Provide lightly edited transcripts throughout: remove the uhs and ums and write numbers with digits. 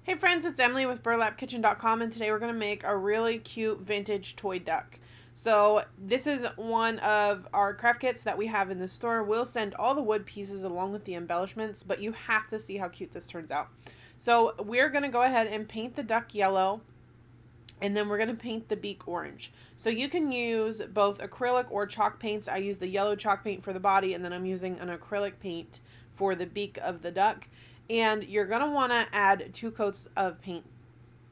Hey friends, it's Emily with burlapkitchen.com, and today we're going to make a really cute vintage toy duck. So this is one of our craft kits that we have in the store. We'll send all the wood pieces along with the embellishments, but you have to see how cute this turns out. So we're going to go ahead and paint the duck yellow, and then we're going to paint the beak orange. So you can use both acrylic or chalk paints. I use the yellow chalk paint for the body, and then I'm using an acrylic paint for the beak of the duck. And you're going to want to add 2 coats of paint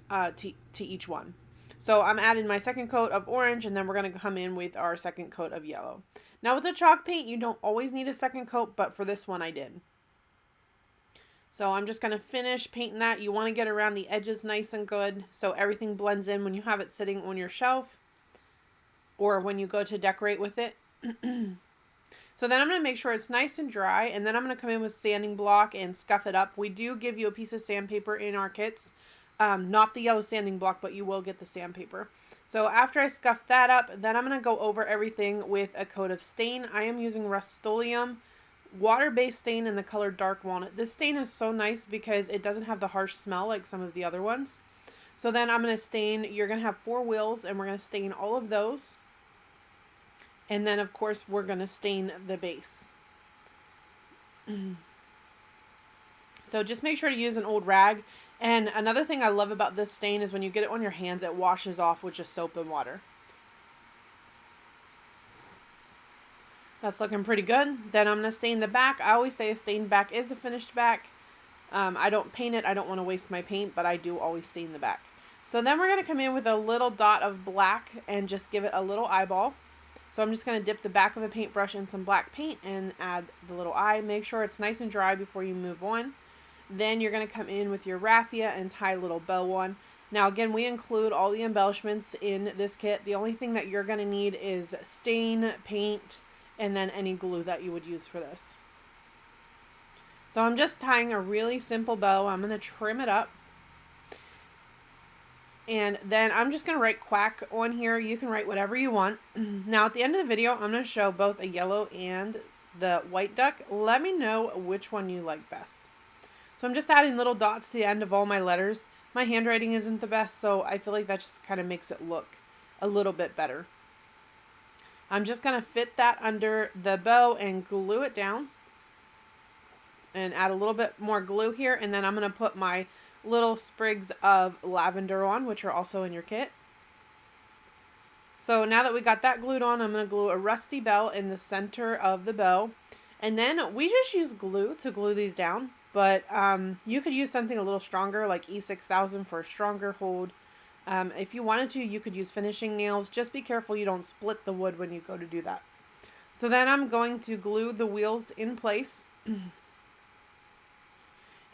to each one. So I'm adding my second coat of orange, and then we're going to come in with our second coat of yellow. Now with the chalk paint, you don't always need a second coat, but for this one I did. So I'm just going to finish painting that. You want to get around the edges nice and good so everything blends in when you have it sitting on your shelf or when you go to decorate with it. So then I'm going to make sure it's nice and dry, and then I'm going to come in with sanding block and scuff it up. We do give you a piece of sandpaper in our kits. Not the yellow sanding block, but you will get the sandpaper. So after I scuff that up, then I'm going to go over everything with a coat of stain. I am using Rust-Oleum water-based stain in the color Dark Walnut. This stain is so nice because it doesn't have the harsh smell like some of the other ones. So then I'm going to stain, you're going to have 4 wheels, and we're going to stain all of those. And then, of course, we're going to stain the base. So just make sure to use an old rag. And another thing I love about this stain is when you get it on your hands, it washes off with just soap and water. That's looking pretty good. Then I'm going to stain the back. I always say a stained back is a finished back. I don't paint it. I don't want to waste my paint, but I do always stain the back. So then we're going to come in with a little dot of black and just give it a little eyeball. So I'm just going to dip the back of the paintbrush in some black paint and add the little eye. Make sure it's nice and dry before you move on. Then you're going to come in with your raffia and tie a little bow on. Now again, we include all the embellishments in this kit. The only thing that you're going to need is stain, paint, and then any glue that you would use for this. So I'm just tying a really simple bow. I'm going to trim it up. And then I'm just going to write quack on here. You can write whatever you want. Now at the end of the video, I'm going to show both a yellow and the white duck. Let me know which one you like best. So I'm just adding little dots to the end of all my letters. My handwriting isn't the best, so I feel like that just kind of makes it look a little bit better. I'm just going to fit that under the bow and glue it down. And add a little bit more glue here. And then I'm going to put my little sprigs of lavender on, which are also in your kit. So now that we got that glued on, I'm going to glue a rusty bell in the center of the bow. And then we just use glue to glue these down. But you could use something a little stronger like E6000 for a stronger hold. If you wanted to, you could use finishing nails. Just be careful you don't split the wood when you go to do that. So then I'm going to glue the wheels in place.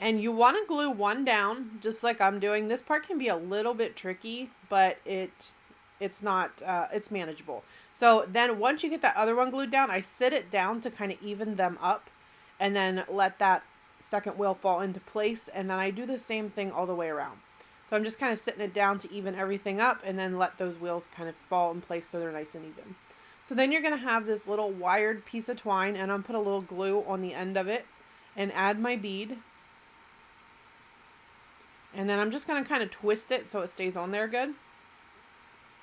And you want to glue one down, just like I'm doing. This part can be a little bit tricky, but it's not, it's manageable. So then once you get that other one glued down, I sit it down to kind of even them up, and then let that second wheel fall into place. And then I do the same thing all the way around. So I'm just kind of sitting it down to even everything up, and then let those wheels kind of fall in place so they're nice and even. So then you're going to have this little wired piece of twine, and I'm put a little glue on the end of it and add my bead. And then I'm just going to kind of twist it so it stays on there good.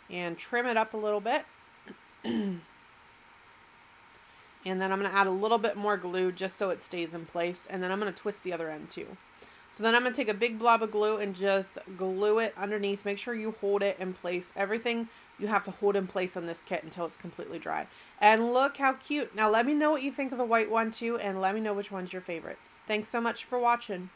And trim it up a little bit. And then I'm going to add a little bit more glue just so it stays in place. And then I'm going to twist the other end too. So then I'm going to take a big blob of glue and just glue it underneath. Make sure you hold it in place. Everything you have to hold in place on this kit until it's completely dry. And look how cute. Now let me know what you think of the white one too, and let me know which one's your favorite. Thanks so much for watching.